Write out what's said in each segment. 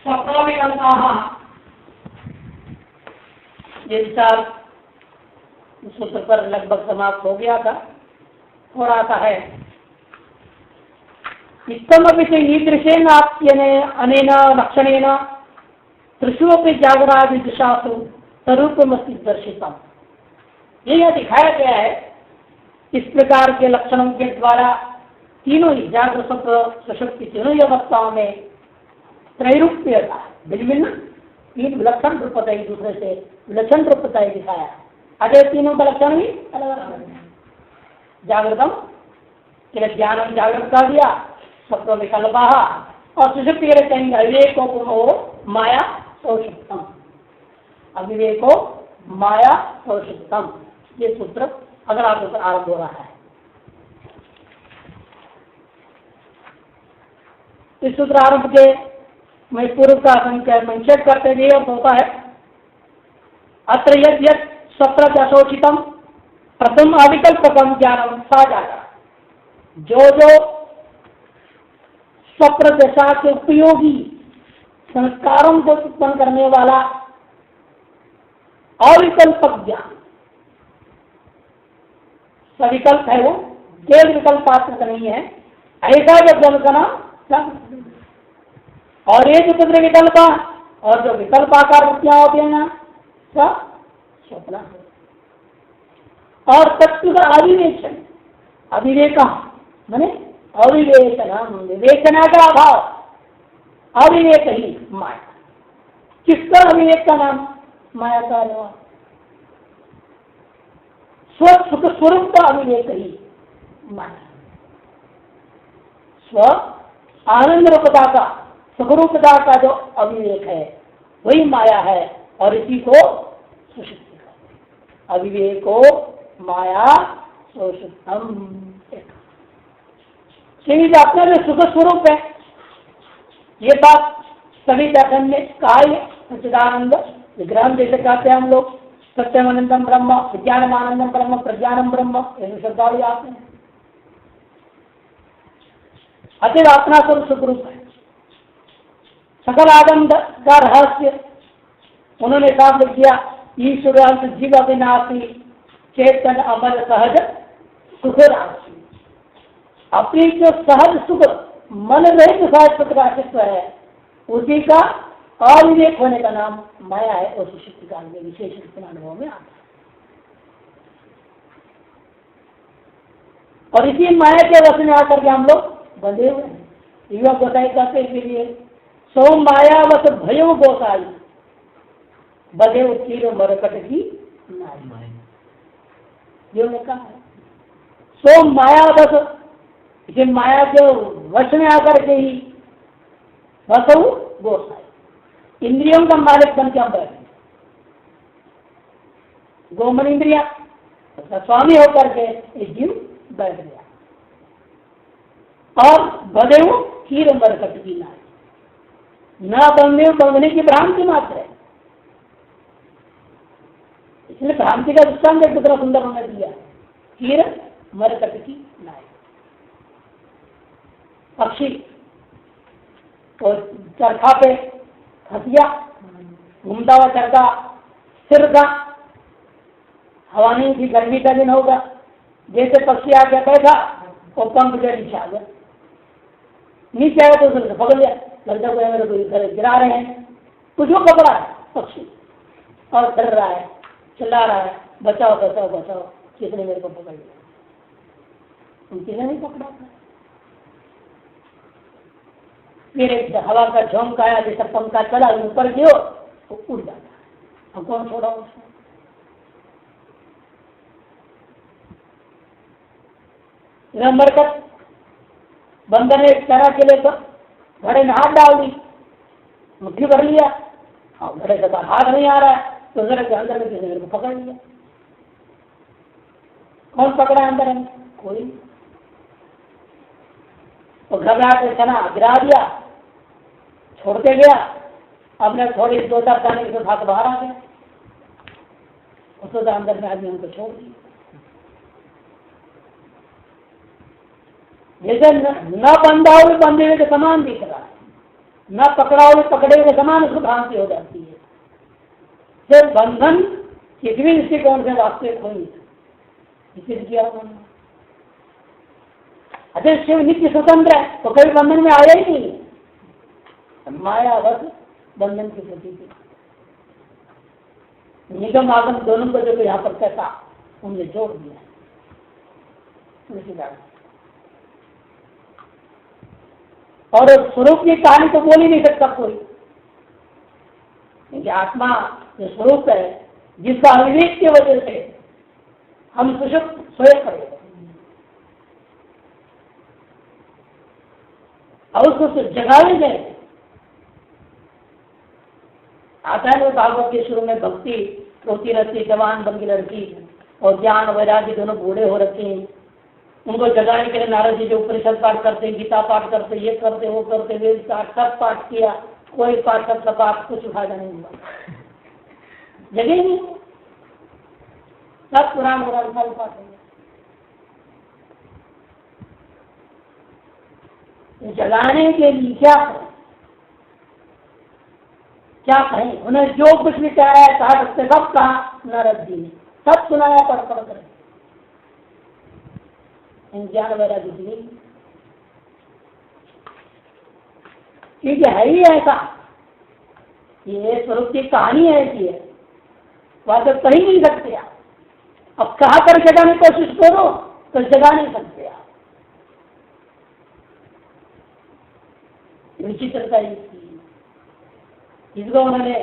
स्वप्नविकल्पाः, ये विचार सूत्र पर लगभग समाप्त हो गया था। थोड़ा सा है इत्थमपि च ईदृशेन अनेन लक्षणेन त्रिषु अपि जागरादिदिशासु स्वरूपमस्ति दर्शितम्। ये यह दिखाया गया है इस प्रकार के लक्षणों के द्वारा तीनों ही जागृत स्वप्न सुषुप्ति तीनों ही अवस्थाओं में त्रैरूप्य का भिन्न तीन विलक्षण रूपता एक दूसरे से विलक्षण रूपता दिखाया। अगर तीनों का लक्षण भी अलग अलग है। जागृतम के ज्ञानम जागृत कर दिया, स्वप्न विकल्पा, और सुषुप्ति के कहेंगे अविवेको माया सौषुप्तम, अविवेको माया सौषुप्तम। ये सूत्र अगला सूत्र आरंभ हो रहा है। इस सूत्र आरंभ के मैं पूर्व का संक्षेप करते हुए और होता है अत्र यद्यत् स्वप्न अशोचितम प्रथम अविकल्पकम ज्ञानम सा जाता। जो स्वप्न दशा के उपयोगी संस्कारों को उत्पन्न करने वाला अविकल्पक ज्ञान, सविकल्प है वो, केवल विकल्पात्मक नहीं है, ऐसा जब ज्ञान का नाम। और ये जो चंद्र विकल्प और जो विकल्पाकार वृत्तियां होती है ना, स्वप्न। और तत्व का अविवेचन, अविवेक माने अविवेचना, विवेचना का अभाव, अविवेक ही माया। किसका अविवेक का नाम माया का अभाव, सुख स्वरूप का अविवेक ही माया। स्व आनंद रूपता का सुखरूपता का जो अविवेक है वही माया है। और इसी को सुषुप्ति का अविवेको माया सुषुप्तम। अपने में सुख स्वरूप है, ये बात सभी व्याख्यान में कहा है। सच्चिदानंद विग्रह जैसे कहते हैं हम लोग, सत्यमानंदम ब्रह्म, विज्ञानमानंदम ब्रह्म, प्रज्ञानम ब्रह्म, ऐसे शब्दावली आते हैं। अतः अपना स्वरूप सुखरूप है। सकल आदम का रहस्य उन्होंने साफ लिख दिया, ईश्वर जीव अविनाशी चेतन अमर सहज सुख राशि। अपनी जो सहज सुख मन रहित सहज सुख का अस्तित्व है उसी का अविवेक होने का नाम माया है। और सुषुप्ति काल में विशेष रूप से अनुभव में आता है। और इसी माया के वश में आकर के हम लोग बंधे हुए हैं। युवा गोसाई कहते हैं इसलिए सो मायावत भयो गोसाई बधे उत्तीर मरकट की नाई। ये कहा है सो मायावत, इसे माया के वश में आकर के ही बसऊ गोसाई, इंद्रियों का मालिक बन के हम बैठे। गोमन इंद्रिया स्वामी होकर के एक जीव बैठ गया। और बधेऊ हीर मरकट की नाई, न बंधने की भ्रांति मात्र है। इसलिए भ्रांति का दृष्टांत एक कितना सुंदर होने दिया, हीर मरकट की नाई। पक्षी और चरखा पे खसिया घूमता हुआ चरखा सिर का, हवा नहीं थी, गर्मी का दिन होगा, जैसे पक्षी आके बैठा वो पंख के नीचे आ गया। नीचे आया तो उसने पकड़ लिया, लगता है मेरे को गिरा रहे हैं, कुछ वो पकड़ा है पक्षी और डर रहा है, चिल्ला रहा है, बचाओ बचाओ बचाओ, किसने मेरे को पकड़ लिया। किसी ने नहीं पकड़ा था। मेरे हवा का झोंका आया, जैसा पंखा चला ऊपर गिरो तो उड़ जाता है। अब कौन छोड़ा उसको? मरकट बंदर ने चरा के लेकर घड़े में हाथ डाल दी, मुट्ठी भर लिया और घड़े के बाद हाथ नहीं आ रहा है तो घड़े के अंदर में किसी ने पकड़ लिया। कौन पकड़ा अंदर है? कोई। तो घबरा के चना गिरा दिया, छोड़ते गया, अपने थोड़ी दो चार जाने के हाथ बाहर आ गया, उसको अंदर में आदमी उनको छोड़ दिया। जैसे न बंधा हुए बंधे हुए के समान दिख रहा है। न पकड़ा हुए पकड़े हुए समान उसको भ्रांति हो जाती है। फिर बंधन किसी भी दृष्टिकोण से वास्तविक हो नहीं सकता। किया उन्होंने अरे शिव नित्य स्वतंत्र है तो कभी बंधन में आया ही नहीं। माया बस बंधन की प्रतीति, निगम आगम दोनों को जो यहाँ पर कैसा उनने जोड़ दिया और स्वरूप की कहानी तो बोल ही नहीं सकता कोई, क्योंकि आत्मा जो स्वरूप है जिसका अविवेक की वजह से हम सुषुप्त सोए पड़े और उसको जगाने गए। आता है भागवत के शुरू में भक्ति रोती रहती, जवान बन की लड़की और ज्ञान वैराग्य दोनों बूढ़े हो रखे हैं, उनको जगाने के लिए नारद जी जो उपनिषद पाठ करते, गीता पाठ करते, ये करते वो करते, वेद पाठ सब पाठ किया, कोई पाठ का पाठ कुछ फायदा नहीं हुआ, जगह नहीं, सब पुराण सब पाठ हो। जगाने के लिए क्या करें, क्या कहें? उन्हें जो कुछ भी कहा है कहा सकते सब कहा नारद जी ने, सब सुनाया पढ़ पढ़ कर। ज्ञान वैराग्य जी क्योंकि है ही ऐसा, ये स्वरूप की कहानी ऐसी है, वह तो कहीं नहीं सकते आप। अब कहा कर जगाने की कोशिश करो तो जगा नहीं सकते आप। विचित्रता इसकी, इसको उन्होंने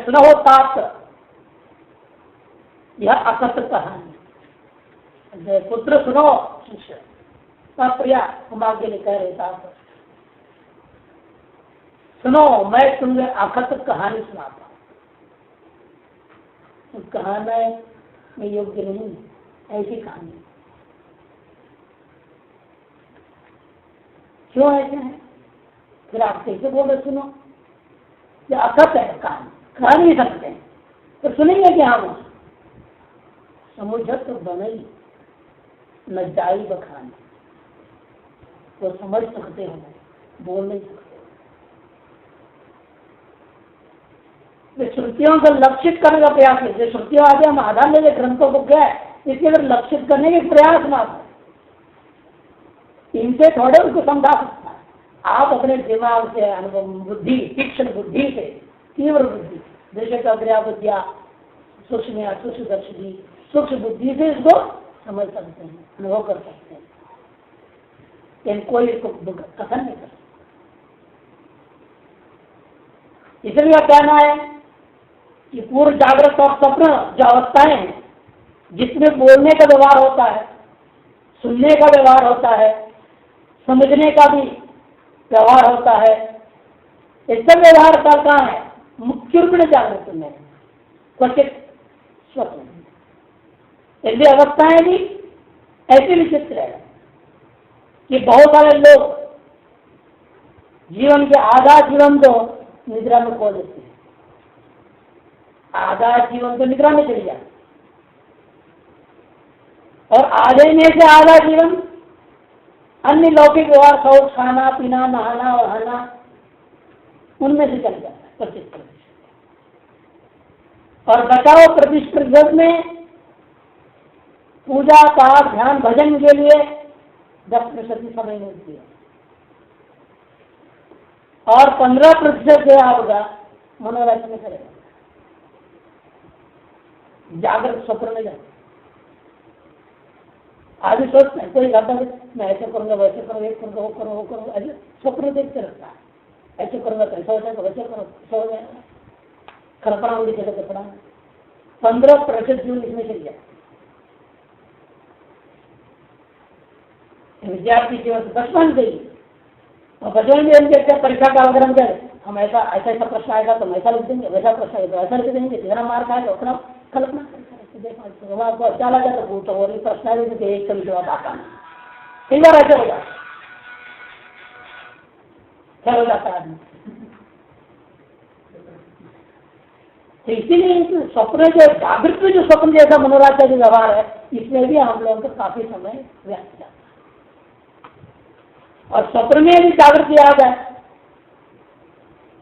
सुना हो तात, यह अकथ कहानी, पुत्र सुनो शिष्य प्रिया हम आगे लिए कह रहे तात, सुनो मैं तुम्हें अकथ कहानी सुनाता हूँ, कहानी में योग्य नहीं, ऐसी कहानी क्यों ऐसे है? फिर आप कैसे बोल रहे सुनो? ये अकथ है, कहानी कहा नहीं सकते हैं, तो सुनेंगे क्या हम? समुझत तो बने न जाई बखानी, तो समझ सकते हो बोल नहीं सकते। श्रुतियों को लक्षित करने का प्रयास है, जो श्रुतियों आगे हम आधार लेके ग्रंथों को क्या है इसके अंदर लक्षित करने के प्रयास मात्र, इनसे थोड़े उनको समझा सकता है। आप अपने दिमाग से अनुभव बुद्धि, तीक्ष्ण बुद्धि से, तीव्र बुद्धि, दृश्य का ग्रह बुद्धिया, सूक्ष्म या सूक्ष्म दर्शी, सूक्ष्म बुद्धि से इसको समझ सकते हैं, अनुभव कर सकते हैं, लेकिन कोई इसको कथन नहीं कर सकता। इसलिए कहना है कि पूर्व जागृत और स्वप्न जो अवस्थाएं हैं जिसमें बोलने का व्यवहार होता है, सुनने का व्यवहार होता है, समझने का भी व्यवहार होता है, इसका व्यवहार कहाँ है? मुख्य रूप में जागृत में, क्वचित स्वप्न। इसलिए अवस्थाएं भी ऐसे विचित्र है कि बहुत सारे लोग जीवन के आधा जीवन तो निद्रा में खो देते हैं, आधा जीवन तो निद्रा में चली जाती, और आधे में से आधा जीवन अन्य लौकिक व्यवहार, शौच, खाना पीना, नहाना वहाना, उनमें से चल जाता है 25%, और बचाओ 25% में पूजा पाठ ध्यान भजन के लिए 10% समय मिलती है, और 15% जो आपका मनोरंजन में करेगा, जागृत स्वप्न में जाए। आदमी सोचते हैं, कोई करता है मैं ऐसे करूंगा वैसे करूँगा, एक करूँगा वो करूँगा वो करूँगा, ऐसे स्वप्न देखते रहता है, ऐसे करूँगा कैसा हो जाएगा, वैसे करो सो जाएगा, कल्पना होगी जैसे कल्पना। 15% जीवन इसमें चल जाए। विद्यार्थी जीवन बचपन से ही, और बचपन में हम देखते हैं परीक्षा का अवगम करें, हम ऐसा ऐसा ऐसा प्रश्न आएगा तो हम ऐसा लिख देंगे, वैसा प्रश्न आएगा ऐसा लिख देंगे, जितना मार्क आएगा उतना कल्पना देखो आपको अच्छा लगा तो पूछो, और प्रश्न आएगा तो एक कभी जवाब आता नहीं, कई बार ऐसे हो जाता क्या हो जाता है आदमी। तो इसीलिए स्वप्न जो जागृत में जो स्वप्न जैसा मनोराज्य जो व्यवहार है, इसमें भी हम लोगों को काफी समय व्यस्त जाता है, और स्वप्न में भी जागृत याद है,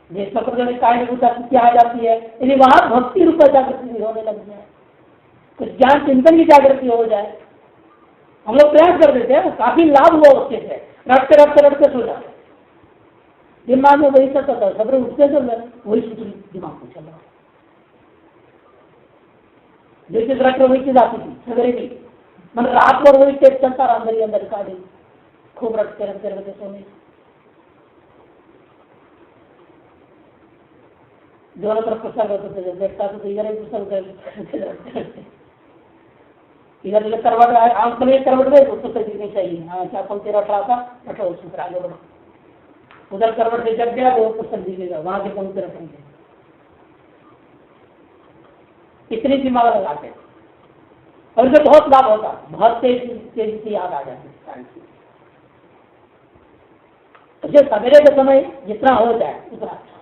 जिस प्रकृति में काय रूपता स्थिति आ जाती है, यदि वहां भक्ति रूप जागृति होने लग जाए, कुछ ज्ञान चिंतन की जागृति हो जाए, हम लोग प्रयास कर देते हैं, काफी लाभ हुआ उसके से, रटते रटते रटते सो जाते, दिमाग में वही चलता था, सब उठते चल रहे, वही सूत्र दिमाग में चल रहा, जो चीज रट वही चीज आती थी सवेरे भी, मतलब रात भर वही टेप चलता रहा अंदर ही अंदर काटे, खूब रटते रटते रटते सोने, दोनों तरफ पुस्तक होते थे, देखता तो इधर ही पुस्तक इधर इधर करवट आंख में करवट गए, उसको तो दिखनी चाहिए, हाँ क्या कौन तेरा रहा था, रटो उसको फिर आगे बढ़ो, उधर करवट से जग गया वो पुस्तक दिखेगा, वहां के कौन तेरा रखेंगे, इतनी दिमाग लगाते और इसे बहुत लाभ होता, बहुत तेजी से याद आ जाती, तो सवेरे के समय जितना हो जाए उतना अच्छा,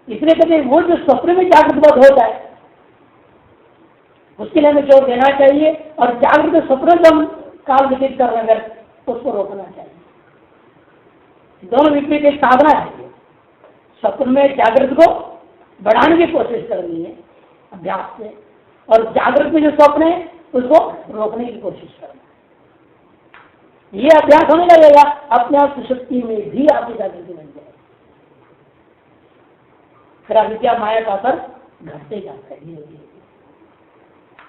इसलिए कहते हैं वो जो स्वप्न में जागृत होता है उसके लिए हमें जोर देना चाहिए, और जागृत स्वप्न को हम काल व्यतीत कर रहे हैं उसको रोकना चाहिए, दोनों विपरीत एक साधना है, स्वप्न में जागृत को बढ़ाने की कोशिश करनी है अभ्यास से, और जागृत में जो स्वप्न है उसको रोकने की कोशिश करना है, ये अभ्यास होने लगेगा, अपने आप सुषुप्ति में भी आपकी जागृति बन जाएगी, फिर अविद्या माया का असर घटते जाता है धीरे धीरे,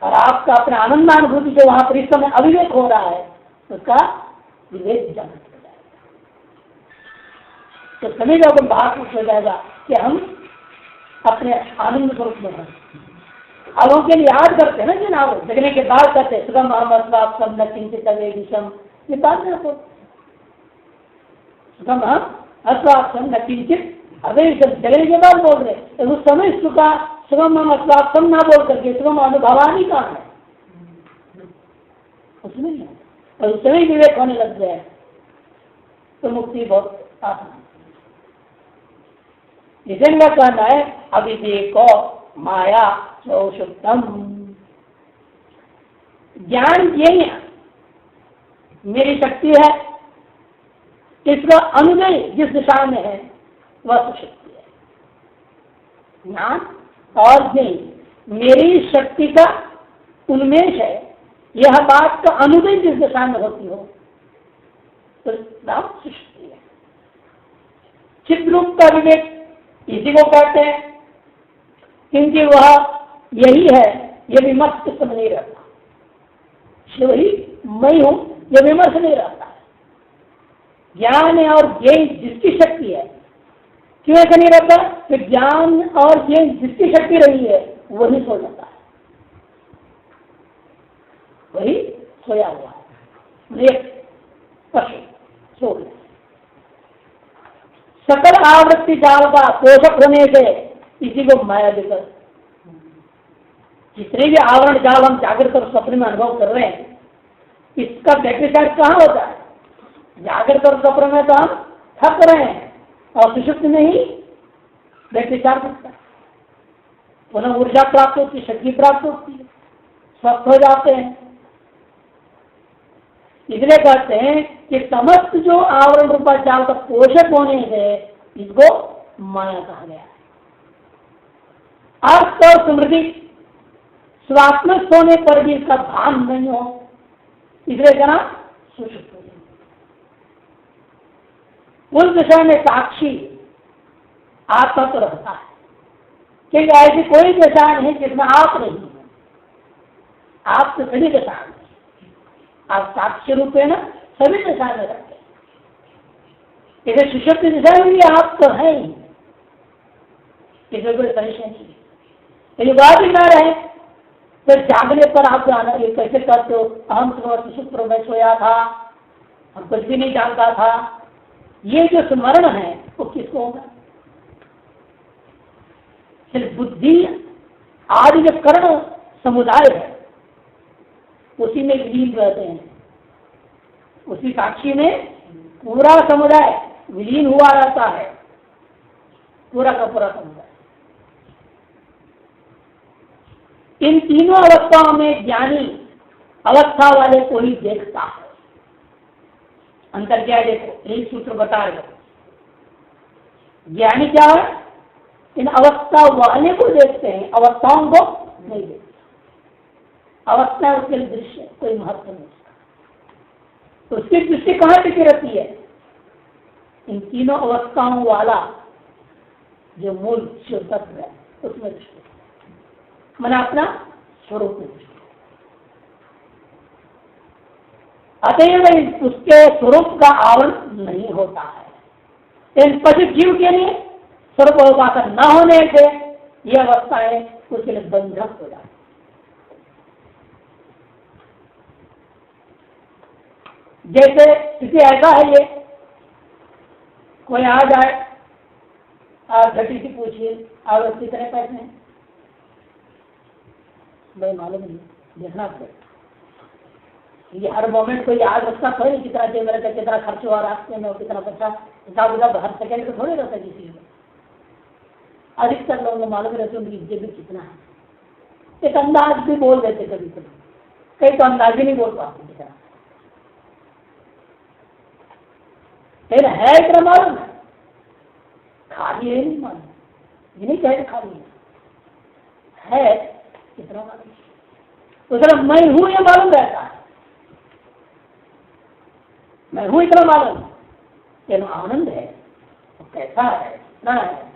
और आपका अपने आनंदानुभूति जो वहां पर इस समय अविवेक हो रहा है उसका विवेक जागृत हो जाएगा, तो सभी लोगों को बाहर कुछ हो जाएगा कि हम अपने आनंद स्वरूप में हैं, अब उनके लिए याद करते हैं ना, जिन आप जगने के बाद करते हैं सुगम हम न चिंतित विषम, ये बात ना हो, सुगम अस्वास्थ्य न किंचित अवेशम जगने के बाद बोल रहे, तो उस समय सुखा सुगम अस्वास्थ्य ना बोल करके सुगम अनुभवानी कहाँ है, उसमें नहीं, और उस समय विवेक होने लग जाए तो मुक्ति बहुत आसान, इसे का कहना है अविवेको माया सुषुप्तम, ज्ञान यही है, मेरी शक्ति है, इसका अनुदय जिस दिशा में है वह सुषुप्ति है, ज्ञान और ज्ञान मेरी शक्ति का उन्मेष है, यह बात का अनुदय जिस दिशा में होती हो तो नाम सुषुप्ति है, चिद्रूप का विवेक इसी को कहते हैं, क्योंकि वह यही है, ये विमर्श इस समय नहीं रहता, शिव ही मैं हूं ये विमर्श नहीं रहता है, ज्ञान और ज्ञान जिसकी शक्ति है, क्यों ऐसा नहीं रहता, कि ज्ञान और ज्ञान जिसकी शक्ति रही है वही सो जाता है, वही सोया हुआ है, पशु सो गया, सकल आवृत्ति जाल का पोषक होने से इसी को माया देकर, जितने भी आवरण जाल हम जागृत और स्वप्न में अनुभव कर रहे हैं इसका बैक्टीसाइड कहाँ होता है, जागृत और स्वप्न में तो हम थक रहे हैं, और सुषुप्ति में ही बैक्टीसाइड होता है, पुनः ऊर्जा प्राप्त होती है, शक्ति प्राप्त होती है, स्वस्थ हो जाते हैं, इसलिए कहते हैं कि समस्त जो आवरण रूपा जाल का पोषक होने से इसको माया कहा गया है, अर्थ और स्मृति स्वात्मक होने पर भी इसका भान नहीं हो, इसलिए कहना सुषुप्त हो, उस दिशा में साक्षी आत्मा तो रहता है, क्योंकि ऐसी कोई दिशा नहीं जिसमें आप नहीं है, आप तो सभी दिशा में, आप साक्षी रूप है ना सभी दिशा में रहते हैं, इसे सुषुप्त दिशा में भी आप तो है ही, इसमें कोई संशय नहीं है, यदि बात ही ना रहे तो जागने पर आप जाना ये कैसे करते हो, हम सुषुप्त में सोया था, हम कुछ भी नहीं जानता था, ये जो स्मरण है वो किसको होगा, सिर्फ बुद्धि आदि जो कर्ण समुदाय है उसी में विलीन रहते हैं, उसी साक्षी में पूरा समुदाय विलीन हुआ रहता है, पूरा का पूरा समुदाय। इन तीनों अवस्थाओं में ज्ञानी अवस्था वाले को ही देखता है, अंतर क्या है देखो, यही सूत्र बता रहे हो, ज्ञानी क्या है? इन अवस्था वाले को देखते हैं, अवस्थाओं को नहीं देखते। अवस्था उसके लिए दृश्य, कोई महत्व नहीं उसका। तो उसकी दृष्टि कहाँ टिकी रहती है? इन तीनों अवस्थाओं वाला जो मूल शिव तत्व है उसमें दृष्टि, मैंने अपना स्वरूप में दृष्टि। अतएव उसके स्वरूप का आवरण नहीं होता है। इन पशु जीव के लिए स्वरूप अवकाश न होने से यह अवस्था है उसके लिए बंधक हो जाती है। जैसे किसी ऐसा है, ये कोई आ जाए, आप घटी से पूछिए आप कितने पैसे हैं, भाई मालूम नहीं, देखना पड़ेगा। ये हर मोमेंट कोई याद रखता थोड़ी कितना चाहिए मेरे का, कितना खर्च हुआ रास्ते में, कितना पैसा, हिसाब किताब हर सेकेंड पे थोड़ी रहता किसी में। अधिकतर लोगों को मालूम रहते उनकी जेब में कितना है। एक अंदाज भी बोल देते कभी कभी, कई तो अंदाज ही नहीं बोल पाते कितना फिर है, इतना मालूम है, खाली है नहीं मालूम, ये नहीं कहे खाली है कितना मालूम, तो सिर्फ मैं हूं ये मालूम रहता है, मैं हूं इतना मालूम, लेकिन आनंद है तो कैसा है, कितना है,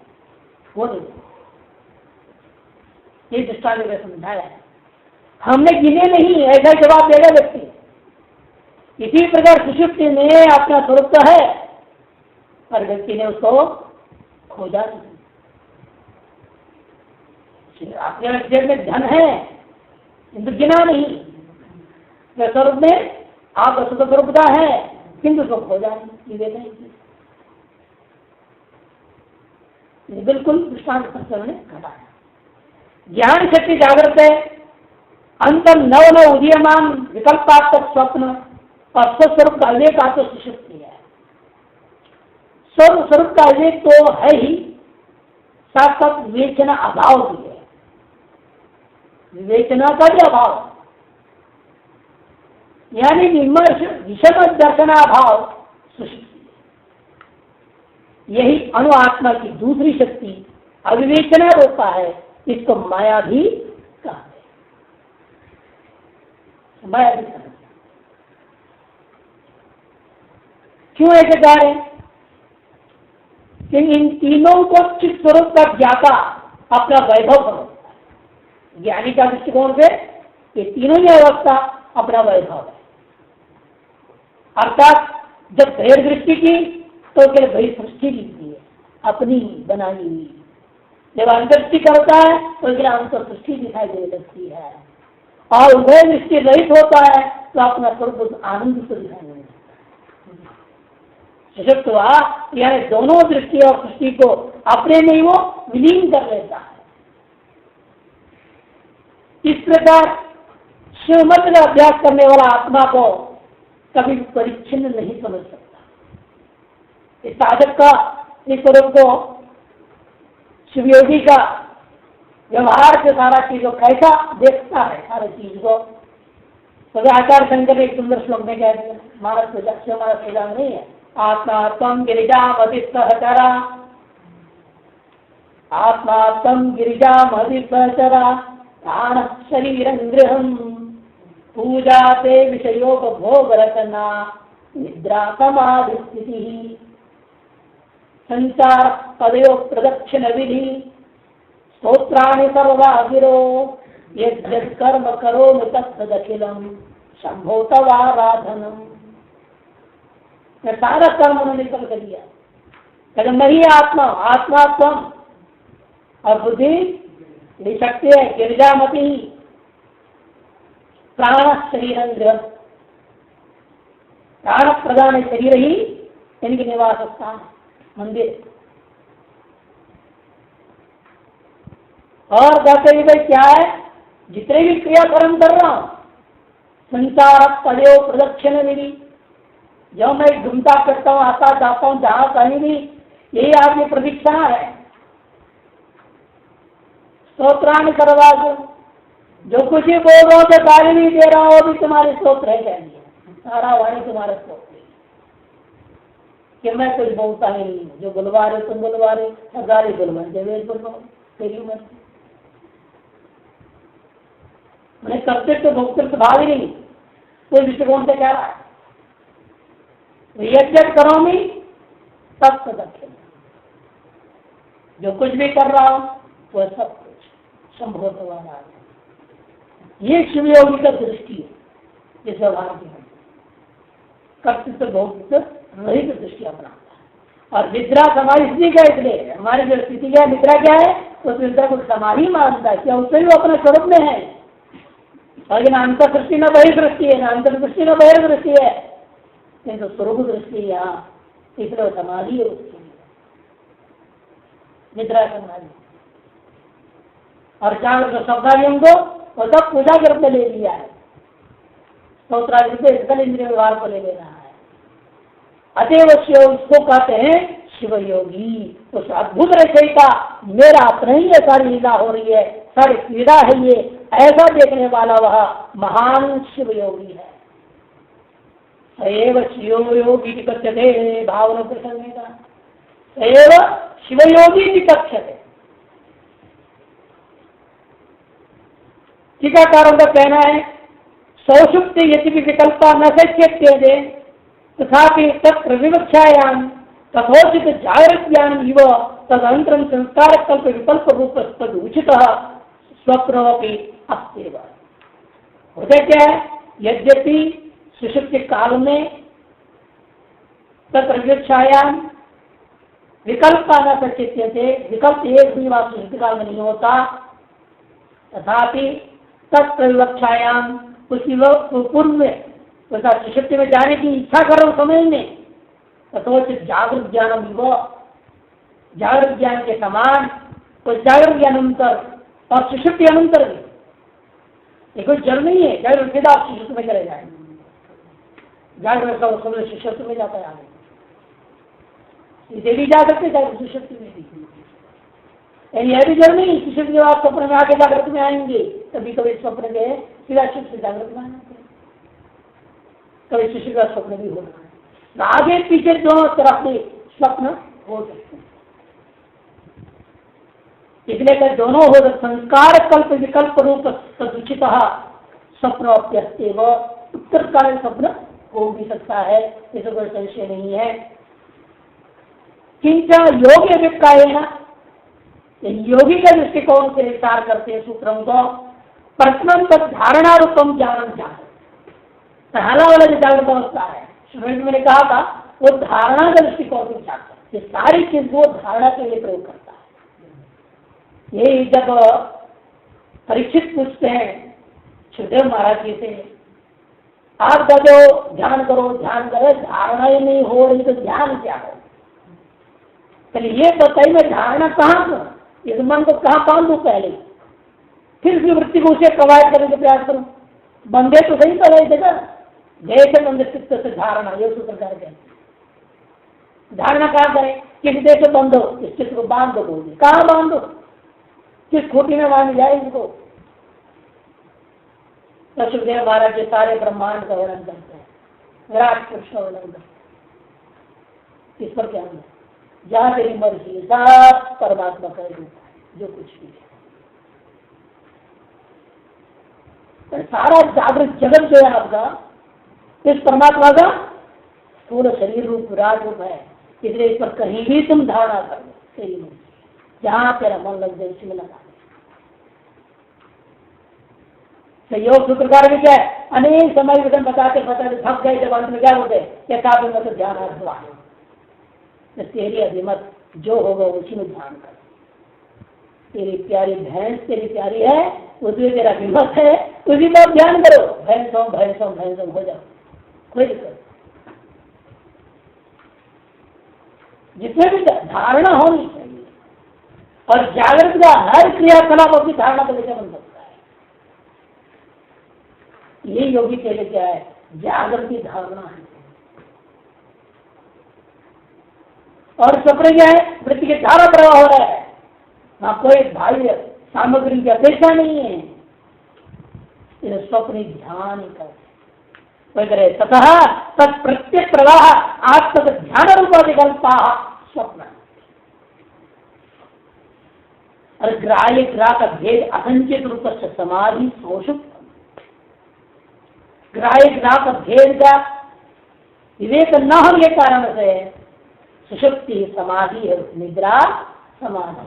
वो नहीं। ये दृष्टांत में समझाया है, हमने गिने नहीं, ऐसा जवाब देगा व्यक्ति। इसी प्रकार सुषुप्ति में अपना स्वरूप तो है पर व्यक्ति ने उसको खोजा नहीं। अपने जेब में धन है किंतु गिना नहीं, स्वरूप में आप स्वरूपता है किंतु उसको खोजा नहीं, विवेक नहीं किया। बिल्कुल दृष्टांत ने घटाया। ज्ञान शक्ति जागृत है, अंतर नव नव उदीयमान विकल्पात्मक स्वप्न और स्वस्वरूप का अविवेक आत्म सुषुप्ति है। स्वरूप का अविवेक तो है ही, साथ साथ विवेचना अभाव भी है, विवेचना का भी अभाव, यानी विमर्श विषम दर्शनाभाव सुषुप्ति। यही अणु आत्मा की दूसरी शक्ति अविवेचना होता है, इसको माया भी कहते हैं। माया भी कहते हैं। क्यों ऐसे कह रहे हैं? कि इन तीनों को चित्त स्वरूप का ज्ञाता अपना वैभव समझता है। ज्ञानी का दृष्टिकोण से ये तीनों ही अवस्था अपना वैभव है। अर्थात जब भेद दृष्टि की तो केवल वही सृष्टि दिखती है, अपनी बनाई हुई। जब अंतर्दृष्टि करता है तो केवल अंतर सृष्टि दिखाई देने लगती है, और उभय दृष्टि रहित होता है तो अपना स्वरूप आनंद से दिखाई देने लगता है। सुषुप्त यानी दोनों दृष्टि और सृष्टि को अपने में वो विलीन कर लेता है। इस प्रकार शिवमत का अभ्यास करने वाला आत्मा को कभी परिच्छिन्न नहीं समझ सकता। इस साधक का इस स्वरूप को शिवयोगी का व्यवहार से सारा चीज को कैसा देखता है, सारी चीज को तो आचार्य शंकर ने एक सुंदर श्लोक में कह दिया, महाराज पूजा नहीं है। आत्मा तम गिरिजामति सहचरा, आत्मा तम गिरिजामति सहचरा, प्राण शरीरं गृहं पूजा ते विषयोपभोग रचना निद्रा समाधि स्थिति संचार पदयो प्रदक्षिण विधि स्तोत्राणि सर्वा गिरो यद्यत् कर्म करोमि तत्तदखिलम् शंभो तवाराधनम्। सारा कर्म उन्होंने निकल कर दिया, कहते नहीं आत्मा, आत्मा त्वम, और बुद्धि ये शक्ति है गिरिजामति, प्राण शरीर प्राण प्रधान शरीर ही इनके निवास स्थान मंदिर। और कहते भाई क्या है, जितने भी क्रियाकर्म कर रहा हूं संसार पदयो प्रदक्षिण विधि, जो मैं घूमता फिरता हूँ आता जाता हूँ जहां कहीं भी, यही आपकी प्रतीक्षा है। स्तोत्राणि करवा दो, जो कुछ ही बोल रहा हूँ तो गाली नहीं दे रहा हूँ, वो भी तुम्हारे स्तोत्र है, कह दिया सारा वाणी तुम्हारे स्तोत्र। कि मैं कुछ बोलता ही नहीं, जो बुलवा रहे तुम बुलवा रहे, सरकारी बुलवाए वेद बुलवाओ, तेरी उम्र मैंने कर्तव्य भोक्तृत्व भाव ही नहीं, कोई दृष्टिकोण से कह रहा है यज्ञ करो मी तब तदक्षिण, जो कुछ भी कर रहा हूं वह सब कुछ संभव वाला है। ये शिवयोगी का दृष्टि है, इस व्यवहार की हम कर्तृत्व भोक्तृत्व रहित दृष्टि अपनाता है। और निद्रा समाधि इसलिए क्या, इसलिए हमारी जो स्थिति क्या है, निद्रा क्या है, उस निद्रा को समाधि मानता है, क्या उससे भी अपने स्वरूप में है, लेकिन अंतर दृष्टि न बहिर्दृष्टि है, ना अंतर दृष्टि न बहिर्दृष्टि है, किंतु स्वरूप दृष्टि यहाँ, इसलिए समाधि है उसकी निद्रा समाधि। और जागृत स्वप्नादियों को वो सब पूजा के रूप में ले लिया है, सकल इंद्रिय व्यवहार को ले लेना है। अतएव शिव इसको कहते हैं शिव योगी। उस अद्भुत रचयिता मेरा अपना ही ये सारी लीला हो रही है, सारी पीड़ा है, ये ऐसा देखने वाला वह महान शिव योगी है। सएव शिव योगी कथ्यते भावना प्रसंगे का, सएव शिव योगी कथ्यते। टीकाकारों का कहना है सौषुप्ति यदि विकल्पा न शक्यते तथापि तत्र विवक्षायाम तथोचित जागृत ज्ञान इव तदनंतरम संस्कार कल्प विकल्प रूप तद उचित स्वप्नोपि अस्त्येव। होता क्या है, यद्यपि सुषुप्ति काल में तत्र विवक्षायाम विकल्प न शक्यते, विकल्प एक भी बात सुषुप्ति काल में नहीं होता, तथापि तत्र विवक्षायाम उसी पूर्व में सुषुप्ति में जाने की इच्छा करो समय में तथोचित जागृत ज्ञान जागृत ज्ञान के समान कोई जागृत ज्ञान अंतर और सुषुप्ति अनंतर भी, ये कोई जल नहीं है जागृत सीधा आप सुषुप्ति में चले जाएंगे, जागृत का समय सुषुप्ति में जाता है आगे, इसे भी जा सकते जागृत सुषुप्ति में भी, यह भी जल नहीं सुषुप्ति के बाद स्वप्न में आके जागृत में आएंगे, कभी कभी स्वप्न के सीधा सुषुप्ति जागृत में आएंगे, कभी सुषुप्ति का स्वप्न भी होना है, आगे पीछे दोनों तरफ में स्वप्न हो सकते हैं, इसलिए कि दोनों हो सकते। संस्कार कल्प विकल्प रूप सदुचित स्वप्न अप्यस्तेव, उत्तरकालीन स्वप्न हो भी सकता है, इसमें कोई संशय नहीं है। किंच योगी अभिप्राय है, योगी का दृष्टिकोण से विचार करते हैं सूत्रों को, प्रश्न तक धारणा रूपम ज्ञान ज्ञान, पहला वाला जो जागृत अवस्था है, शुरू मैंने कहा था वो धारणा का दृष्टिकोण से विचार करते, सारी चीज वो धारणा के लिए प्रयोग करता है। ये जब परीक्षित पूछते हैं सुखदेव महाराज जी से, आप कहते ध्यान करो ध्यान करे, धारणा ही नहीं हो रही तो ध्यान क्या हो, चलिए ये बताइए मैं धारणा कहाँ करूं, इस मन को कहाँ बांधू, पहले फिर उसकी वृत्ति को उसे प्रोवाइड करने का प्रयास करूं, बंधे तो सही पहले जगह जैसे बंधे चित्त से धारणा, ये सूत्र करके धारणा कहाँ करें, किस देश से बंधो, इस चित्त को बांध दो, कहाँ बांधो, किस खूटी में बांध जाए इसको। सुखदेव महाराज के सारे ब्रह्मांड का वर्णन करते हैं, विराट पुरुष का वर्णन करते हैं, इस पर क्या है, जहां तेरी मर्जी सब परमात्मा का रूप है, जो कुछ भी है, सारा जागृत जगत जो है आपका इस परमात्मा का पूरा शरीर रूप विराट रूप है, इसलिए इस पर कहीं भी तुम धारणा कर लो, तेरी मर्जी जहां तेरा मन लग जाए उसमें लगा। सहयोग सूत्रकार भी क्या है, अनेक समय विधन बताते बताते थक गए, जब अंत में क्या होते हैं, काव्य मत ध्यान हुआ, तेरी अभिमत जो होगा उसी में ध्यान कर, तेरी प्यारी भैंस तेरी प्यारी है, उसमें तेरा अभिमत है, उसी पर ध्यान करो, भैंसों भैंसों भैंसों हो जाओ, कोई दिक्कत, जिसमें भी धारणा होनी चाहिए। और जागृत का हर क्रियाकलाप अपनी धारणा को लेकर बन सकता है, ये योगी के लिए क्या है, जागृत की धारणा है। और स्वप्न क्या है, वृत्ति की धारा प्रवाह हो रहा है, ना कोई बाह्य सामग्री की अपेक्षा नहीं है, स्वप्न ध्यान ही कर, वगैरह ततः तत्प्रत्यक प्रवाह आत्म ध्यान रूपाधिकल्पा स्वप्न और ग्राह्य ग्राहक भेद असंचित रूप से समाधि सौषुप्त ग्राह्य ग्राहक भेद का विवेक न होने के कारण से सुषुप्ति समाधि है, निद्रा समाधि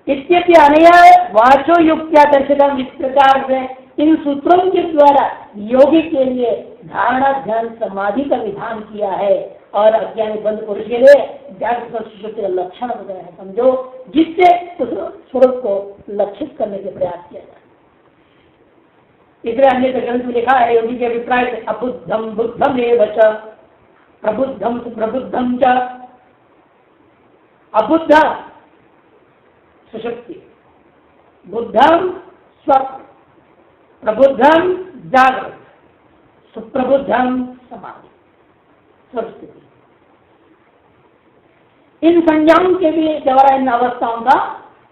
इत्यपि अनया वाचो युक्त्या दर्शितम। इस प्रकार से इन सूत्रों के द्वारा योगी के लिए धारणा ध्यान समाधि का विधान किया है और अज्ञानी बंद पुरुष के लिए जागृत सुषुप्ति का लक्षण बताया है, समझो, जिससे उस स्वरूप को लक्षित करने के प्रयास किया जाए। इसलिए अन्य ग्रंथ में लिखा है योगी के अभिप्राय से अबुद्धम बुद्धम एव च प्रबुद्धम प्रबुद्धम च। अबुद्ध सुषुप्ति, बुद्धम स्वप्न, प्रबुद्धम जागृत, सुप्रबुद्धम समाधि स्वस्थिति। इन संज्ञाओं के भी द्वारा इन अवस्थाओं का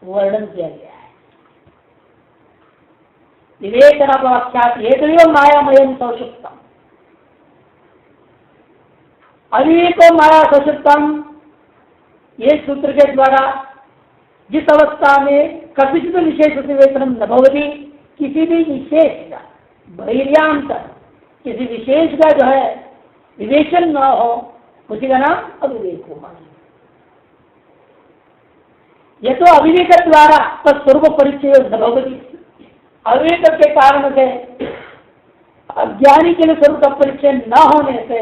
वर्णन किया गया है। विवेचनाख्यात हेतु मायामयम सौषुप्तम, अविवेको माया सौषुप्तम। ये सूत्र के द्वारा जिस अवस्था में कथित विशेष विवेचनम न भवति, किसी भी विशेष का बहिर्यांतर किसी विशेष का जो है विवेचन न हो, उसी का नाम अविवेक होगा। यह तो अविवेक द्वारा स्वरूप परिचय न भवति, अविवेक के कारण से अज्ञानी के लिए स्वरूप का परिचय न होने से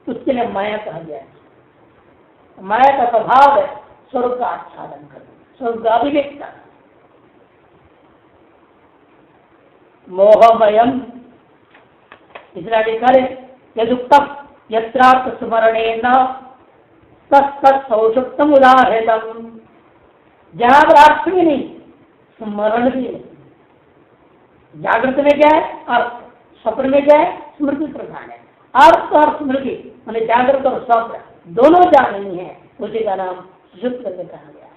उसके लिए माया कहा गया है। माया का स्वभाव है स्वरूप का आच्छादन करना, स्वरूप का अभिव्यक्त करना। मोहमयम इसलिए करे यदुक्तम यत्रार्थ स्मरणेन तत्सौषुप्तम उदाहृतम। जहां पर अर्थ भी नहीं, स्मरण भी नहीं। जागृत में क्या है? अर्थ, स्वप्न में क्या है? स्मृति प्रधान है। अर्थ और स्मृति माने जागृत और स्वप्न दोनों जानी है, उसी का नाम सुषुप्त करके कहा गया।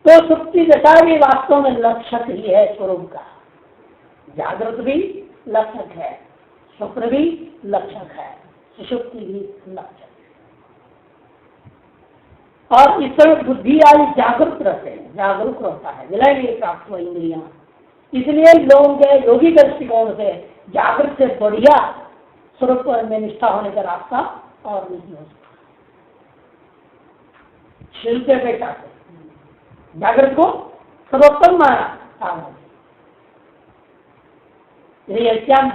तो सुप्ति दशा भी वास्तव में लक्षक ही है स्वरूप का। जागृत भी लक्षक है, स्वप्न भी लक्षक है, सुषुप्ति भी लक्षक है। और इस समय बुद्धि आदि जागृत रहते हैं, जागरूक रहता है, विलय नहीं प्राप्त हुआ इंद्रियां। इसलिए लोगों के योगी दृष्टिकोण से जागृत से बढ़िया स्वरूप में निष्ठा होने का रास्ता और नहीं हो सकता। शिल्प अपेक्षा से जागृत को सर्वोत्तम माना साधन।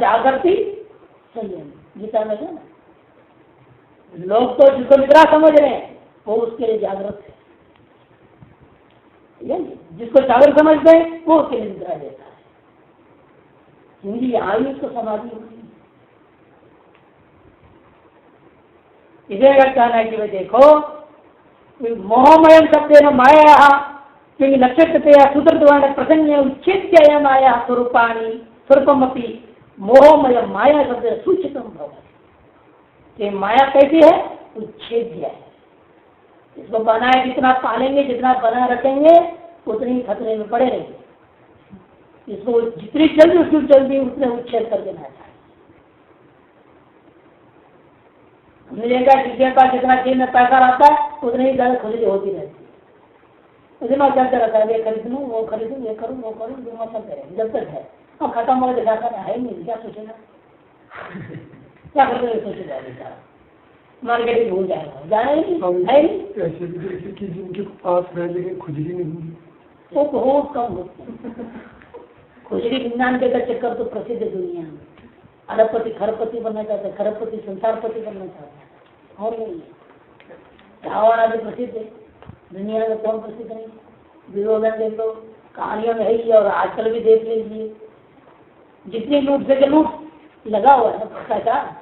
जागृति संयम गीता में है ना। लोग तो जिसको निद्रा समझ रहे हैं वो उसके लिए जागृत है, जिसको जागृत समझते हैं वो उसके लिए निद्रा देता है। हिंदी यहाँ भी उसको समाधि होगी। इसे अगर कहना है कि भाई देखो मोहमयम शब्द न माया क्योंकि नक्षत्रतया सूत्रद्वारा प्रसन्न उच्छेद्य माया स्वरूपाणी स्वरूपमपि मोहमय माया शब्द सूचितम भवति। माया कैसी है? उच्छेद्य है। इसको बनाए जितना पालेंगे, जितना बना रखेंगे, उतनी ही खतरे में पड़े रहेंगे। इसको जितनी जल्दी उसकी जल्दी उतने उच्छेद कर देना चाहिए। मिलेगा जिसके पास जितना जेब में पैसा रहता है उतनी ही ज्यादा खुजली होती रहती है। दिमाग चलते रहता है, ये खरीद लूँ, वो खरीदूँ, ये करूँ, वो करूँ, दिमाग चलते रहे जब तक है। अब खत्म हो दिखाता है नहीं, क्या सोचेगा? क्या करते सोचेगा बेचारा? मार्केटिंग भूल जाएगा, जाना ही नहीं, है नहीं। ऐसे भी जैसे कि जिनके पास है लेकिन खुजली नहीं होगी, वो बहुत कम होती है। खुजली विज्ञान के चक्कर तो प्रसिद्ध है दुनिया में। अरबपति खरबपति बनना चाहते हैं, खरबपति संसारपति बनना चाहते हैं, और नहीं है। रावण आदि प्रसिद्ध है दुनिया में, कौन प्रसिद्ध नहीं? विरोधन देख लो, कहानियों में है ही, और आजकल भी देख लीजिए। जितनी लूट से लूट लगा हुआ है भ्रष्टाचार,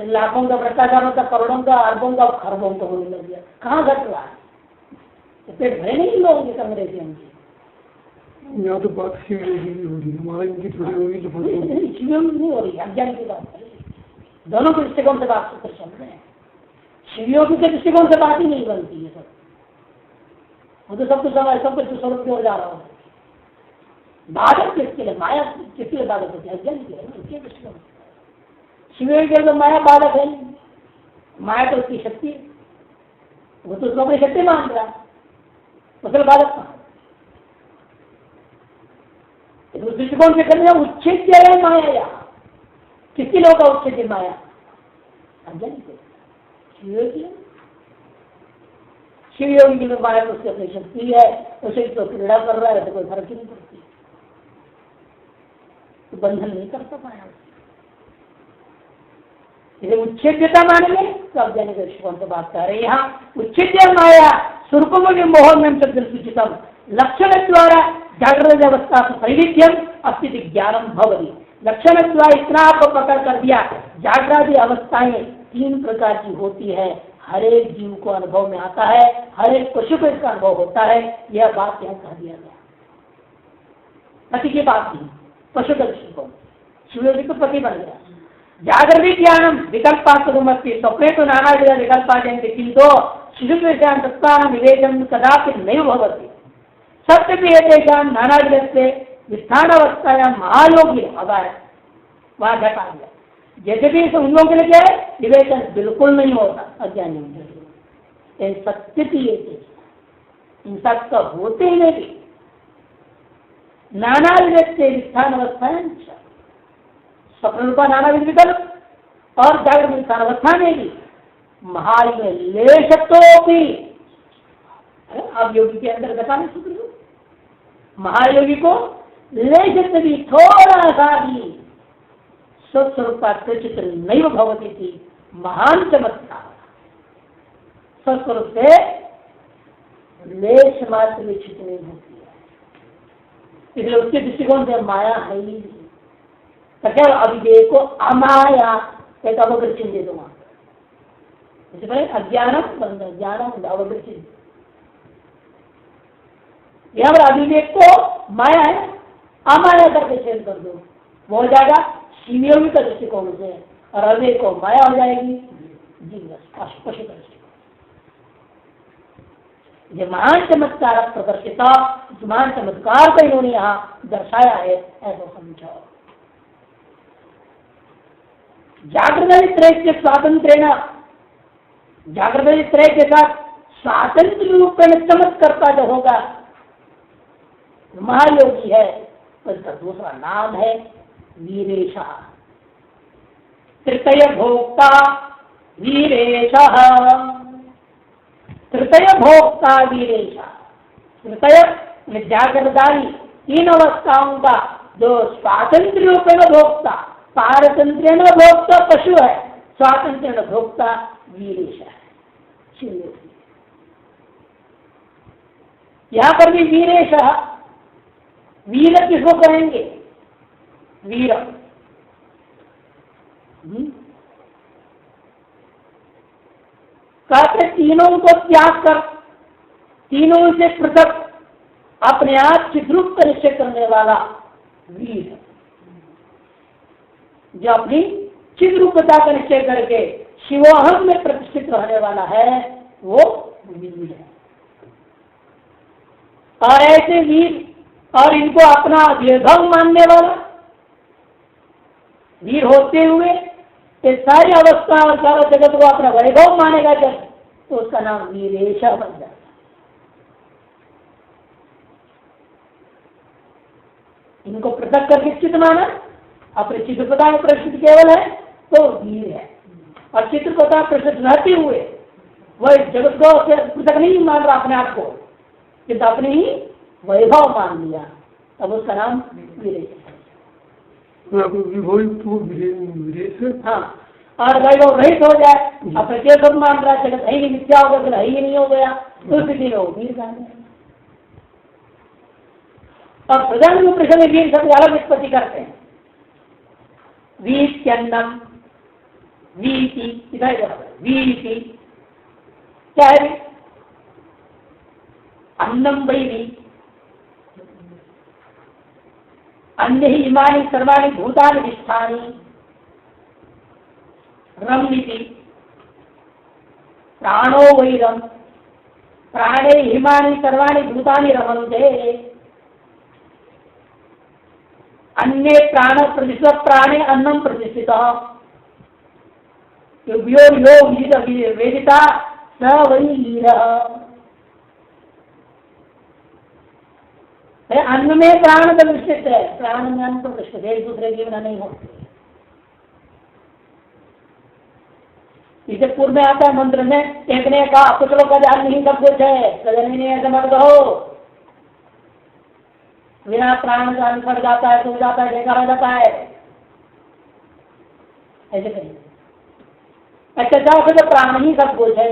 लाखों का भ्रष्टाचार होता, करोड़ों का, अरबों का, खरबों का होने लग गया। कहाँ घट रहा है? पेट भरे नहीं लोगों के कांग्रेसी उनकी। यहाँ तो बात शिवयोगी की हो रही है, हमारा इनकी थोड़ी होगी तो शिवयोगी नहीं हो रही, अज्ञान की बात। दोनों के दृष्टिकोण से बात कर सकते हैं। शिवयोगी के दृष्टिकोण से बात ही नहीं बनती है। सब वो तो सब कुछ समय सब कुछ स्वरूप की ओर जा रहा है। बाधक किसके लिए? माया किसके लिए बाधक होती है? अज्ञान के लिए, उसके दृष्टिकोण से। शिव योगी के लिए तो माया बाधक है, माया तो उसकी शक्ति है, वो तो उसको अपनी शक्ति मान रहा है, उसके बाधक कहाँ? उस दृष्टिकोण से करने उच्छेद है माया। या किसकी लोग का उच्छेद है? माया अज्ञान के। शिव योगी की माया तो उसकी अपनी शक्ति है, उसे तो क्रीड़ा कर रहा है तो कोई फर्क ही नहीं पड़ती, तो बंधन नहीं करता माया। इसे उच्छेद्यता मानेंगे तो अज्ञानी के दृष्टिकोण से बात कर रहे हैं। यहाँ उच्छेद्य माया स्वरूपम मोहन में शब्द सूचितम लक्षण द्वारा जागृत अवस्था वैविध्यम अस्थिति ज्ञानम भवति। लक्षण द्वारा इतना आपको पकड़ कर दिया, जागृत अवस्थाएं 3 प्रकार की होती है, हर एक जीव को अनुभव में आता है, हर एक पशु को इसका अनुभव होता है। यह बात यहाँ कह दिया गया, पति की बात थी, पशु का दृष्टिकोण। शिव तो पति बन गया। जागृति ज्ञानम विकल्पात्मकमस्ति स्वप्ने तो नाना विकल्पा जयन्ति किंतु शिशुत्वेषां तत्त्वानां विवेचनं कदापि नैव भवति। सत्यपि एतेषां नानाविधत्वे विस्थानावस्थायां महायोगी अगार वहाँ घटा गया। यद्यपि उन लोगों के लिए क्या है? विवेचन बिल्कुल नहीं होता अज्ञानी में। सत्यपि इन सब का होते ही नहीं नानाविधत्वे विस्थानावस्थायां स्वप्न रूपा नानाविध विकल्प और जागृत विस्थान अवस्था में भी महाल में लेशत्वोपि। अब योगी के अंदर बताने सूत्र महायोगी को लेशत्व भी थोड़ा सा भी स्वस्वरूप चित्र नहीं भवती थी। महान चमत्कार स्वस्वरूप से लेश मात्र भी चित नहीं होती है, इसलिए उसके दृष्टिकोण से माया है ही नहीं। क्या अविवेक को अमाया एक अवगत चिन्ह दे दो वहां, इससे पहले अज्ञानम ज्ञानम अवगत चिन्ह। यहाँ पर अविवेक को माया है, अमाया करके चेंज कर दो, वो हो जाएगा शिवयोगी का दृष्टिकोण से, और अविवेक को माया हो जाएगी जीव पशु का दृष्टिकोण। ये महान चमत्कार प्रदर्शिता, महान चमत्कार को इन्होंने यहाँ दर्शाया है, ऐसा समझो। जागृत त्रय के स्वातंत्र्य, जागृत त्रय के साथ स्वातंत्र रूप में चमत्कर्ता जो होगा महायोगी है, उसका दूसरा नाम है वीरेश। तृतीय भोक्ता वीरेश, तृतीय भोक्ता वीरेश। तृतीय जागृतदारी 3 अवस्थाओं का जो स्वातंत्र रूप में भोक्ता, पारतंत्र भोक्ता पशु है, स्वातंत्र भोक्ता वीरेश है। यहां पर भी वीरेश, वीर किसको कहेंगे? वीर कहते तीनों को त्याग कर, तीनों से पृथक अपने आप चिद्रूप का निश्चय करने वाला वीर, जो अपनी चिद्रूपता का निश्चय करके शिवोहम में प्रतिष्ठित रहने वाला है, वो वीर है। और ऐसे वीर और इनको अपना वैभव मानने वाला वीर होते हुए ये सारी अवस्था और सारा जगत को अपना वैभव मानेगा जब, तो उसका नाम वीरेश बन जाता। इनको पृथक करके चित्त माना, अपने चित्रपता में प्रसिद्ध केवल है तो वीर है, और चित्रपता प्रसिद्ध रहते हुए वह जगत को पृथक नहीं मान रहा अपने आप को, किंतु अपने ही वैभव मान लिया, तब उसका नाम वीरेश है। हाँ, और वैभव रहित हो जाए, अपने केवल मान रहा है, जगत है ही मिथ्या हो गया, है ही नहीं हो गया, तो स्थिति में वो वीर जाने। और प्रधान रूप में वीर शब्द अलग उत्पत्ति करते हैं। वीत्यन्नम, वीति, इधर वीति क्या है? अन्नम वैरी, अन्य ही इमानी सर्वाणी भूतानि विष्ठानि, रमनीति प्राणो वैरम, प्राणे हिमानि सर्वाणी भूतानि रमन्ते। अन्य प्राण प्रतिष्ठित प्राणे अन्नम प्रतिष्ठित वेदिता स वही लीर। अन्न में प्राण प्रतिष्ठित है, प्राण में अन्न प्रतिष्ठित, एक दूसरे के बिना नहीं होते। इसे पूर्व में आता है मंत्र में, एक ने कहा कुछ लोग का ध्यान नहीं सब कुछ है, सजनी ने ऐसे मत कहो, बिना प्राण का अन्न फट जाता है, टूट जाता है, बेकार हो जाता है, ऐसे कहीं। अच्छा जाओ तो प्राण ही सब कुछ है,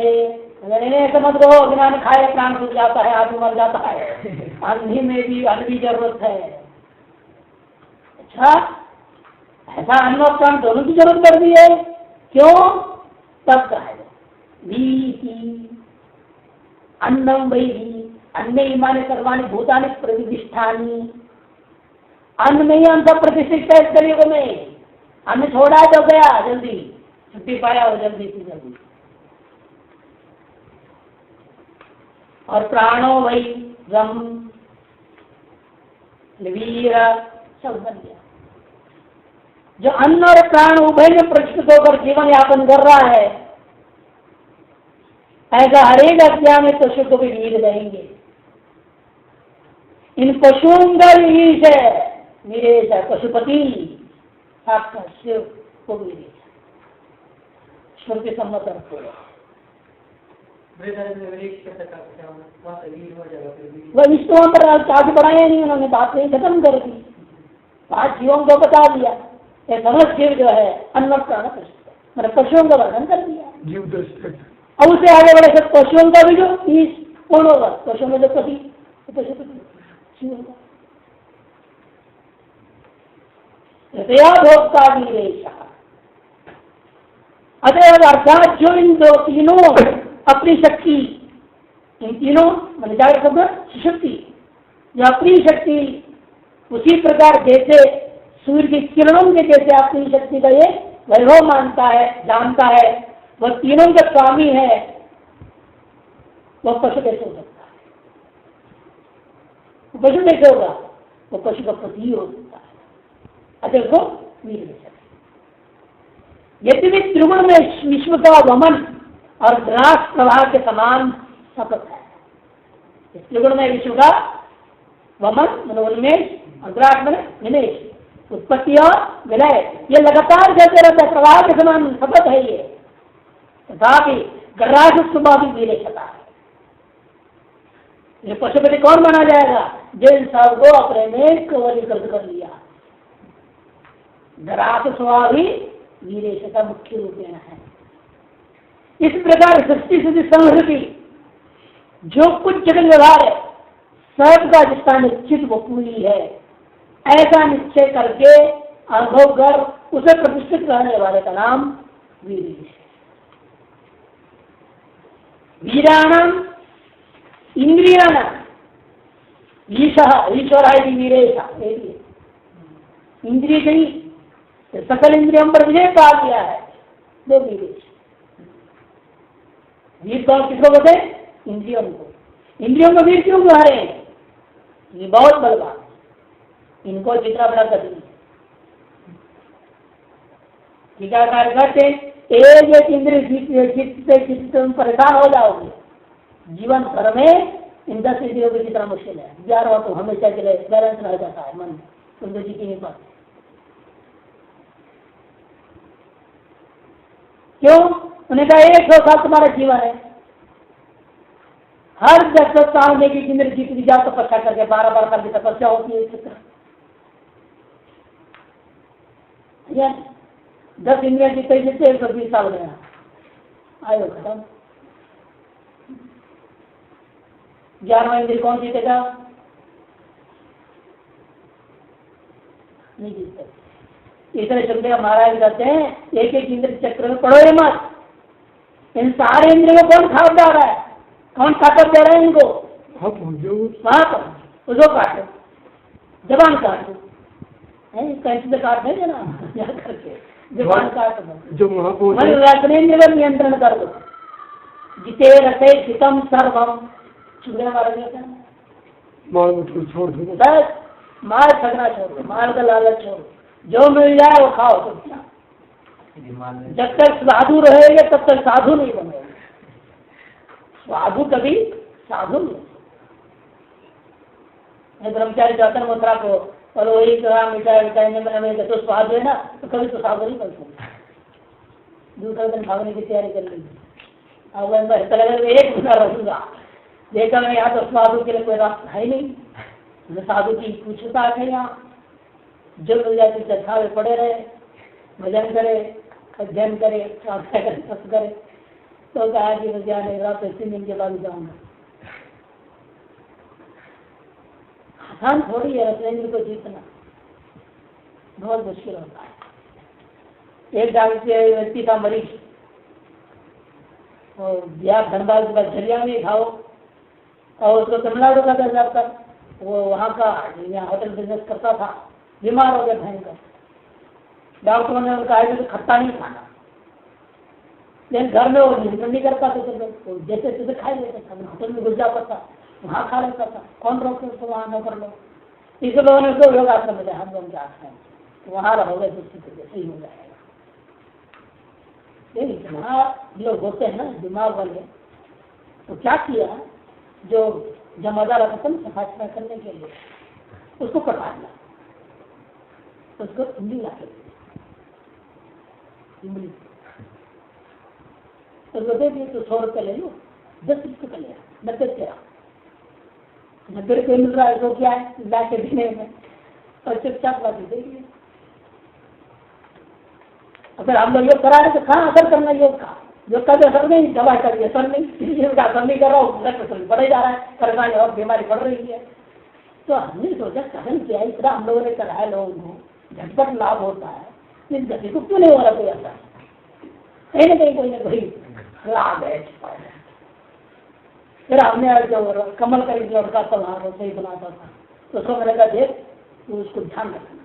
ऐसे मत कहो बिना अन्न खाए प्राण टूट जाता है, आदमी मर जाता है, अन्न में अन्न की जरूरत है। अच्छा ऐसा अन्न और प्राण दोनों की जरूरत पड़ रही है, क्यों? तब कहेगा अन्नम वही अन्य इमाने सर्वाणी भूतानि प्रतिष्ठानी, अन्न में ही हम सब प्रतिष्ठित है इस कलयुग में। अन्न छोड़ा है तो गया, जल्दी छुट्टी पाया हो जल्दी से जल्दी। और प्राणो वही गम वीर सब बन गया। जो अन्न और प्राण उभय में प्रतिष्ठित होकर जीवन यापन कर रहा है, ऐसा हरेक अध्याय में पशु को भी वीर रहेंगे। इन पशुओं का वीर है, वीरेश है पशुपति साक्षात शिव को वीरेश है, श्रुति सम्मत अर्थ होगा। वह इस वहां पर आगे बढ़ाया नहीं उन्होंने, बात नहीं खत्म कर दी, बात जीवों को बता दिया। समस्त जीव जो है अन्न प्राण मैंने पशुओं का वर्णन कर दिया, जीव दृष्टि। अब उसे आगे बढ़े सब पशुओं का भी जो कौन होगा, पशुओं में जो पति पशुपति शिव होगा। भोक्ता वीरेश अतएव अर्थात जो इन दो तीनों अपनी शक्ति, इन तीनों मैंने जाकर शब्द शक्ति, जो अपनी शक्ति उसी प्रकार जैसे सूर्य की किरणों के जैसे अपनी शक्ति का ये वैभव मानता है, जानता है, वह तीनों का स्वामी है, वह पशु कैसे हो सकता है? पशु कैसे होगा? वो पशु का पति हो सकता है। अतः वो वीर में यद्यपि त्रिगुण में विश्व का वमन और ग्रास प्रवाह के समान सतत है। इस त्रिगुण में विश्व का वमन उन्मेष और ग्रास में निमेश, उत्पत्ति और विलय, ये लगातार चलते रहता है, प्रवाह के समान सतत है ये। तथापि ग्रास स्वभाव भी विलेखता है। ये पशुपति कौन माना जाएगा? जो इन सबको अपने में कवलीकृत कर लिया। ग्रास स्वभाव ही वीरेशता मुख्य रूपेण है। इस प्रकार सृष्टि स्थिति संहति जो कुछ जगत व्यवहार है सबका जिसका निश्चित वो पूरी है, ऐसा निश्चय करके अनुभव कर उसे प्रतिष्ठित रहने वाले का नाम वीरेश है। वीराणाम इंद्रियाणाम ईश्वर वीरेश, इंद्रिय कहीं सकल इंद्रियों पर विजय पा लिया है, दो वीरेश। वीर कौन किसको बोलते? इंद्रियों को। इंद्रियों को वीर क्यों कह रहे हैं? ये बहुत बलवान, इनको जितना बड़ा कर टीकाकार करते एक इंद्रिय जीत परेशान हो जाओगे, जीवन भर में इन 10 इंद्रियों की जितना मुश्किल है। 11वां तो हमेशा के लिए बैलेंस रह जाता है, मन तुम तो जीत ही नहीं पाते। क्यों? उन्हें कहा 100 साल तुम्हारा जीवन है, हर 10 साल में की इंद्र जीत भी जाओ तपस्या करके 12 साल की तपस्या होती है। चित्र 10 इंद्रिया जीते जीते 120 साल गया, आयो खत्म। 11वां इंद्रिय कौन जीतेगा? नहीं जीतते। इतने चलते महाराज कहते हैं एक एक इंद्र चक्र में पढ़ो मत। इन सारे इंद्रियों को कौन खाप जा रहा है? कौन ताकत दे रहा है इनको? वहां पर उसको काटो, जबान काटो, कैसे से काट है ना करके जबान काट दो, इंद्र पर नियंत्रण कर दो। जिते रते हितम सर्वम, छोड़ दो। बस माल ठगना छोड़ दो, माल का लालच छोड़ दो, जो मिल जाए वो खाओ तुम। जब तक साधु रहेंगे तब तक साधु नहीं बनेंगे। साधु कभी साधु नहीं। ब्रह्मचारी जाते हैं मथुरा को और वही कहा मिठाई मिठाई तो स्वाद है ना, तो कभी तो साधु नहीं बन सकते। दूसरा दिन भागने की तैयारी कर ली। अब एक महीना रहूंगा, देखा मैं यहाँ तो साधु के लिए कोई रास्ता है नहीं। साधु की पूछता है यहाँ जो मिल जाती चर्चा में पड़े रहे, भजन करे, अध्ययन करे, प्रार्थना करे, सब करे। तो कहा कि मुझे आने रात 3 दिन के बाद जाऊंगा। आसान थोड़ी है रसलेंद्र को जीतना, बहुत मुश्किल होता है। एक व्यक्ति था मरीज, और बिहार धनबाद के बाद झरिया में खाओ, और उसको तमिलनाडु का दर्जा था। वो वहाँ का यहाँ होटल बिजनेस करता था, बीमार हो गया भयंकर। डॉक्टरों ने उनका आगे तो खट्टा नहीं खाना, लेकिन घर में वो नियंत्रण नहीं कर पाते थे। तो जैसे तैसे खा लेता था, होटल में घुस जाता था, वहाँ खा लेता था। कौन रोकते उसको वहाँ न कर लो। इस लोगों ने उसको योगासन में हम लोग जाते हैं, वहाँ रहोगे तो सही हो जाएगा। लेकिन वहाँ लोग होते हैं ना बीमार वाले, तो क्या किया, जो जमादार आता था सफाई सफाई करने के लिए, उसको कटा दिया, उसको इमली ला के इमली तो दे दिए। तो 100 रुपये ले लो, 10 रुपये का लिया, 90 तेरा 90 रुपये मिल रहा है, तो क्या है ला के देने में, और चुपचाप ला के दे दिए। अगर हम लोग योग करा रहे तो कहाँ असर करना योग का, योग का तो असर नहीं, दवा का भी असर नहीं, जिसका असर नहीं कर रहा हूँ असर बढ़े जा रहा है, परेशानी और बीमारी बढ़ रही है। तो हमने सोचा कथन किया, इतना हम लोगों ने कराया, लोगों को झटपट लाभ होता है, इस गति को क्यों नहीं हो रहा कोई असर, कहीं ना कोई लाभ है। फिर हमने जो कमल का लड़का था वहाँ सही बनाता था, तो उसको मैंने कहा देख तू उसको ध्यान रखना,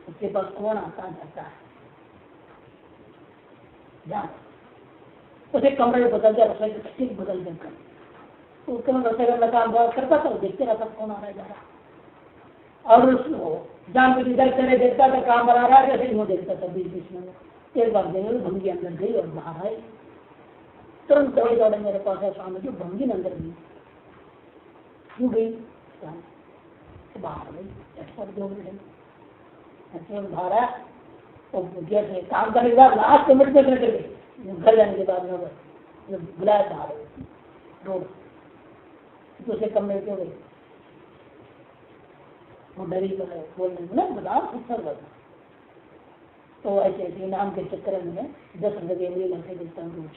उसके पास कौन आता जाता है, ध्यान उसे कमरे में बदल दिया, रसोई की ठीक बदल देकर तो उसके में रसोई का काम करता था, देखते रहता कौन आ रहा जा रहा, और उसको जान के इधर चले देखता था काम बना रहा है, जैसे वो देखता था बीच बीच में। एक बार देंगे भंगी अंदर गई और बाहर आई, तुरंत दौड़े मेरे पास है सामने, जो भंगी अंदर गई क्यों गई, बाहर गई 2 मिनट बाहर आया, तो काम करने के बाद लास्ट मिनट में कर गई, घर जाने के बाद में बुलाया था रोड, तो उसे कमरे क्यों गई, वो डरी बोलने में बताओ सर बता। तो ऐसे ऐसे इनाम के चक्कर में 10 रुपये की इमली लाके देता हूँ रोज,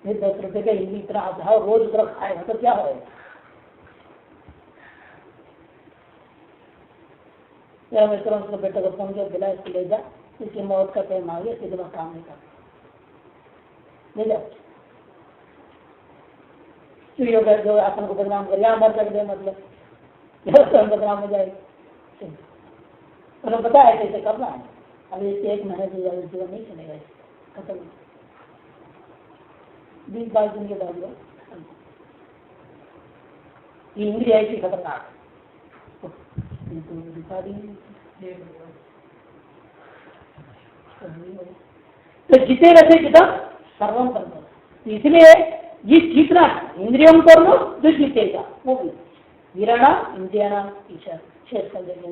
10 रुपये का इमली इतना आता है, रोज उतना खाएगा तो क्या होगा। या मैं तुरंत उसको बेटे को फोन किया, बिला इसको ले जा, इसकी मौत का टाइम आ गया, इसके दिमाग काम नहीं करता, ले जाओ। चुरियों का जो आसन को बदनाम कर, यहाँ मर कर दे, मतलब बदनाम हो जाएगी। उन्हें पता है कैसे करना है, अभी इसके 1 महीने से ज्यादा जीवन नहीं चलेगा, खत्म 20-22 दिन के बाद ये इंद्रिया ऐसी खतरनाक तो जीते रहते जितना सर्वम कर, इसलिए ये जीतना इंद्रियों कर लो जो जीतेगा वो भी वीराणा इंद्रिया ईश्वर शेष कर देंगे।